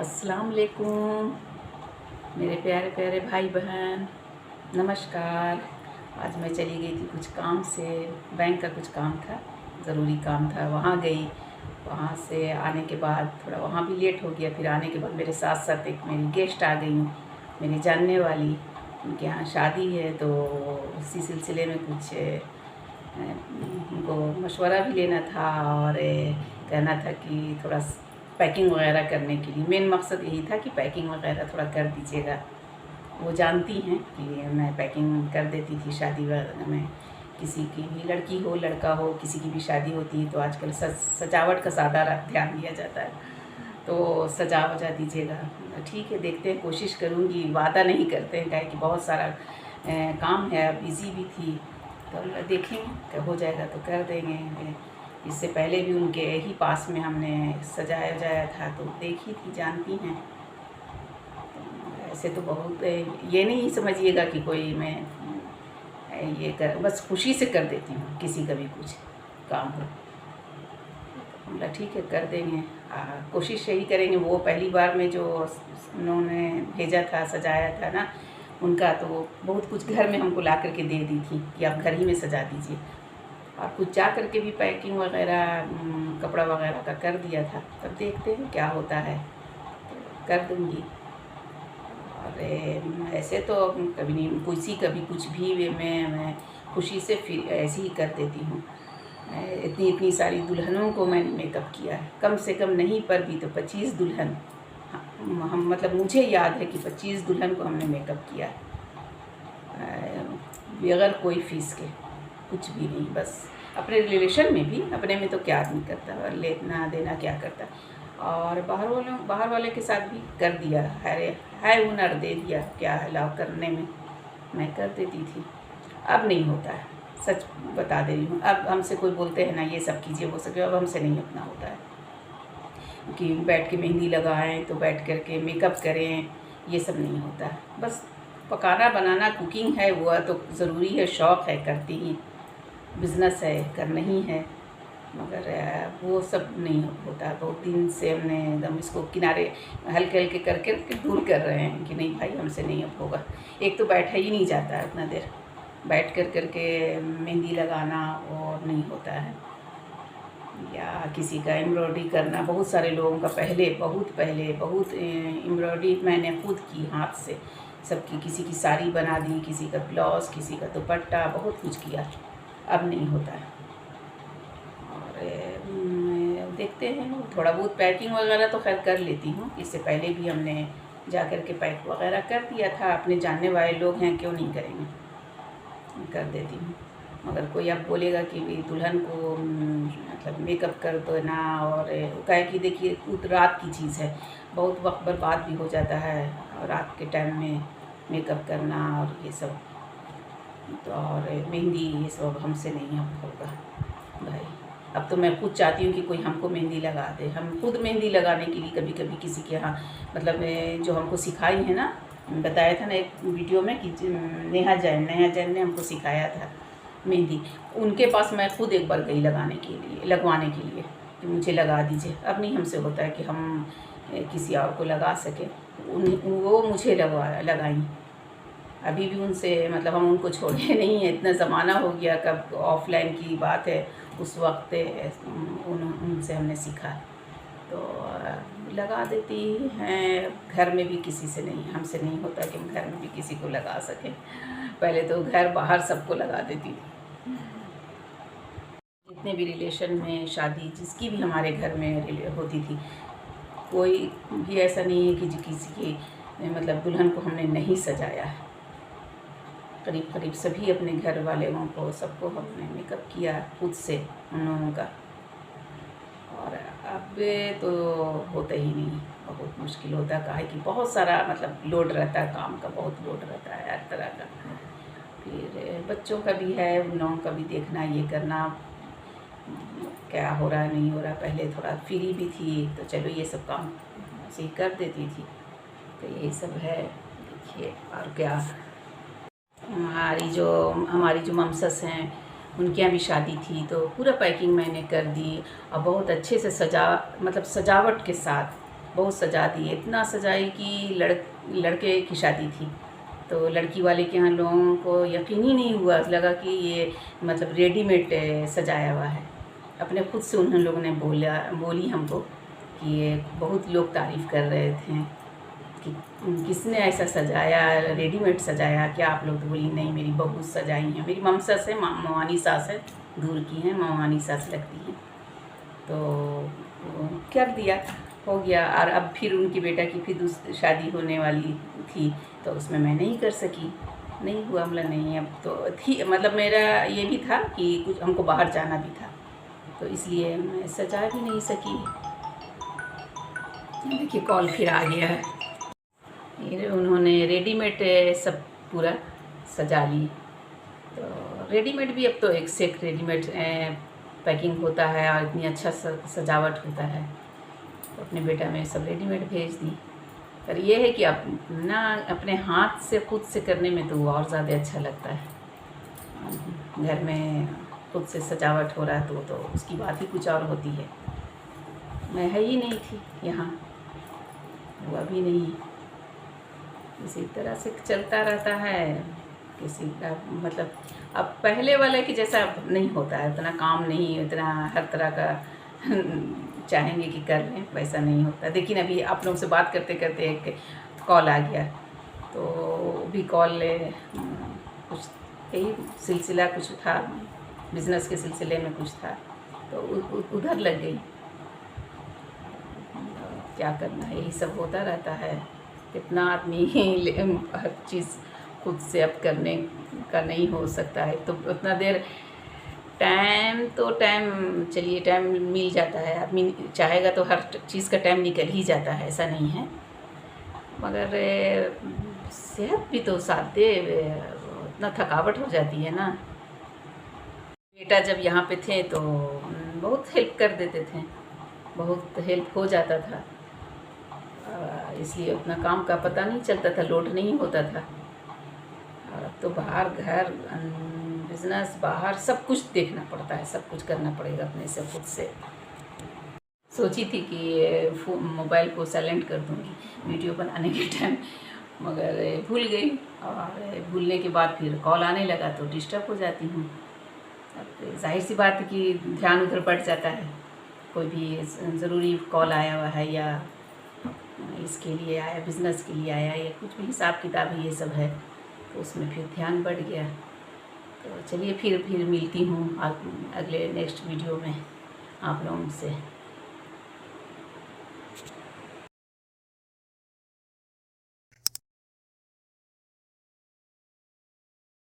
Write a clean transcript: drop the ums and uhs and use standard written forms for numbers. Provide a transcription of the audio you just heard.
अस्सलाम वालेकुम मेरे प्यारे प्यारे भाई बहन, नमस्कार। आज मैं चली गई थी कुछ काम से, बैंक का कुछ काम था, ज़रूरी काम था। वहाँ गई, वहाँ से आने के बाद थोड़ा वहाँ भी लेट हो गया। फिर आने के बाद मेरे साथ साथ एक मेरी गेस्ट आ गई, मेरी जानने वाली। उनके यहाँ शादी है, तो उसी सिलसिले में कुछ उनको मशवरा भी लेना था और कहना था कि थोड़ा पैकिंग वगैरह करने के लिए। मेन मकसद यही था कि पैकिंग वगैरह थोड़ा कर दीजिएगा। वो जानती हैं कि मैं पैकिंग कर देती थी शादी वगैरह में। किसी की भी लड़की हो लड़का हो, किसी की भी शादी होती है तो आजकल सजावट का ज़्यादा ध्यान दिया जाता है, तो सजा वजा दीजिएगा। ठीक है, देखते हैं, कोशिश करूँगी। वादा नहीं करते हैं, क्या कि बहुत सारा काम है, बिज़ी भी थी, तो देखेंगे हो जाएगा तो कर देंगे। इससे पहले भी उनके ही पास में हमने सजाया वजाया था, तो देखी थी, जानती हैं। ऐसे तो बहुत ये नहीं समझिएगा कि कोई मैं ये कर, बस खुशी से कर देती हूँ किसी का भी कुछ काम हो। बोला ठीक है, कर देंगे। कोशिश यही करेंगे। वो पहली बार में जो उन्होंने भेजा था, सजाया था ना उनका, तो बहुत कुछ घर में हमको ला करके दे दी थी कि आप घर ही में सजा दीजिए। और कुछ जा करके भी पैकिंग वगैरह कपड़ा वगैरह का कर दिया था। तब देखते हैं क्या होता है, तो कर दूँगी। और ऐसे तो कभी नहीं, किसी कभी कुछ भी मैं खुशी से फिर ऐसे ही कर देती हूँ। इतनी इतनी सारी दुल्हनों को मैंने मेकअप किया है, कम से कम नहीं पर भी तो 25 दुल्हन। हम मतलब मुझे याद है कि 25 दुल्हन को हमने मेकअप किया है, बगैर कोई फ़ीस के, कुछ भी नहीं। बस अपने रिलेशन में भी, अपने में तो क्या आदमी करता है, लेना देना क्या करता है। और बाहर वाले के साथ भी कर दिया है हुनर दे दिया, क्या है लाभ करने में, मैं कर देती थी। अब नहीं होता है, सच बता दे रही हूँ। अब हमसे कोई बोलते हैं ना ये सब कीजिए वो सब, अब हमसे नहीं अपना होता है कि बैठ के मेहंदी लगाएं तो बैठ कर के मेकअप करें, ये सब नहीं होता है। बस पकाना बनाना कुकिंग है, वो तो ज़रूरी है, शौक़ है, करती ही, बिज़नेस है, करना ही है, मगर वो सब नहीं होता। बहुत दिन से हमने एकदम इसको किनारे हल्के हल्के करके दूर कर रहे हैं कि नहीं भाई हमसे नहीं अब होगा। एक तो बैठा ही नहीं जाता है इतना देर, बैठ कर करके मेहंदी लगाना और नहीं होता है, या किसी का एम्ब्रॉयडरी करना। बहुत सारे लोगों का पहले बहुत एम्ब्रॉयडरी मैंने खुद की हाथ से सबकी, किसी की साड़ी बना दी, किसी का ब्लाउज़, किसी का दुपट्टा, बहुत कुछ किया। अब नहीं होता है। और देखते हैं, थोड़ा बहुत पैकिंग वगैरह तो खैर कर लेती हूँ। इससे पहले भी हमने जा कर के पैक वगैरह कर दिया था। अपने जानने वाले लोग हैं, क्यों नहीं करेंगे, कर देती हूँ। मगर कोई अब बोलेगा कि दुल्हन को मतलब मेकअप कर दो ना, और क्या कि देखिए रात की चीज़ है, बहुत वक्त बर्बाद भी हो जाता है, और रात के टाइम में मेकअप करना और ये सब, तो और मेहंदी ये सब हमसे नहीं अब होगा भाई। अब तो मैं खुद चाहती हूँ कि कोई हमको मेहंदी लगा दे। हम खुद मेहंदी लगाने के लिए कभी कभी किसी के यहाँ, मतलब जो हमको सिखाई है ना, बताया था ना एक वीडियो में कि नेहा जैन ने हमको सिखाया था मेहंदी। उनके पास मैं खुद एक बार गई लगवाने के लिए कि मुझे लगा दीजिए। अब नहीं हमसे होता है कि हम किसी और को लगा सके। वो मुझे लगाई। अभी भी उनसे मतलब हम उनको छोड़े नहीं हैं, इतना ज़माना हो गया। कब ऑफलाइन की बात है, उस वक्त उनसे हमने सीखा, तो लगा देती हैं। घर में भी किसी से नहीं, हमसे नहीं होता कि हम घर में भी किसी को लगा सकें। पहले तो घर बाहर सबको लगा देती थी। जितने भी रिलेशन में शादी जिसकी भी हमारे घर में होती थी, कोई भी ऐसा नहीं है कि किसी की मतलब दुल्हन को हमने नहीं सजाया है। करीब सभी अपने घर वालों को, सबको हमने मेकअप किया खुद से उन लोगों का। और अब तो होता ही नहीं, बहुत मुश्किल होता है, काहे कि बहुत सारा मतलब लोड रहता है, काम का बहुत लोड रहता है हर तरह का। फिर बच्चों का भी है, उन लोगों का भी देखना, ये करना, क्या हो रहा नहीं हो रहा। पहले थोड़ा फ्री भी थी तो चलो ये सब काम ऐसे ही कर देती थी, तो यही सब है। देखिए और क्या, हमारी जो ममसस हैं उनके यहाँ भी शादी थी, तो पूरा पैकिंग मैंने कर दी और बहुत अच्छे से मतलब सजावट के साथ बहुत सजा दी, इतना सजाई कि लड़के की शादी थी, तो लड़की वाले के यहाँ लोगों को यकीन ही नहीं हुआ, लगा कि ये मतलब रेडीमेड सजाया हुआ है। अपने खुद से उन लोगों ने बोली हमको कि ये बहुत लोग तारीफ़ कर रहे थे कि किसने ऐसा सजाया, रेडीमेड सजाया क्या आप लोग? तो बोली नहीं, मेरी बहू सजाई हैं, मेरी ममसस है, मवानी सास है, दूर की हैं, मवानी सास लगती हैं। तो कर दिया, हो गया। और अब फिर उनकी बेटा की फिर दूसरी शादी होने वाली थी, तो उसमें मैं नहीं कर सकी, नहीं हुआ, मतलब नहीं अब तो थी, मतलब मेरा ये भी था कि कुछ हमको बाहर जाना भी था, तो इसलिए मैं सजा भी नहीं सकी। देखिए कॉल फिर आ गया है। ये उन्होंने रेडीमेड सब पूरा सजा ली, तो रेडीमेड भी अब तो एक से एक रेडीमेड पैकिंग होता है और इतनी अच्छा सजावट होता है, तो अपने बेटा में सब रेडीमेड भेज दी। पर ये है कि अब ना अपने हाथ से खुद से करने में तो और ज़्यादा अच्छा लगता है। घर में खुद से सजावट हो रहा है तो उसकी बात ही कुछ और होती है। मैं है ही नहीं थी यहाँ, हुआ भी नहीं, इसी तरह से चलता रहता है। किसी का मतलब अब पहले वाला कि जैसा नहीं होता है, उतना काम नहीं, उतना हर तरह का चाहेंगे कि कर लें, वैसा नहीं होता। लेकिन अभी आप लोगों से बात करते करते एक कॉल आ गया, तो भी कॉल कुछ यही सिलसिला कुछ था, बिज़नेस के सिलसिले में कुछ था, तो उधर लग गई। क्या करना है, यही सब होता रहता है। कितना आदमी हर चीज़ खुद से अब करने का नहीं हो सकता है, तो उतना देर टाइम चलिए टाइम मिल जाता है, आदमी चाहेगा तो हर चीज़ का टाइम निकल ही जाता है, ऐसा नहीं है। मगर सेहत भी तो साथ दे, उतना थकावट हो जाती है ना। बेटा जब यहाँ पे थे तो बहुत हेल्प कर देते थे, बहुत हेल्प हो जाता था, इसलिए उतना काम का पता नहीं चलता था, लोड नहीं होता था। और अब तो बाहर घर बिज़नेस बाहर सब कुछ देखना पड़ता है, सब कुछ करना पड़ेगा अपने से खुद से। सोची थी कि मोबाइल को साइलेंट कर दूँगी वीडियो बनाने के टाइम, मगर भूल गई, और भूलने के बाद फिर कॉल आने लगा तो डिस्टर्ब हो जाती हूँ। अब जाहिर सी बात है कि ध्यान उधर बढ़ जाता है, कोई भी ज़रूरी कॉल आया हुआ है या इसके लिए आया, बिज़नेस के लिए आया, या कुछ भी हिसाब किताब है, ये सब है, तो उसमें फिर ध्यान बढ़ गया। तो चलिए फिर मिलती हूँ अगले नेक्स्ट वीडियो में आप लोगों से।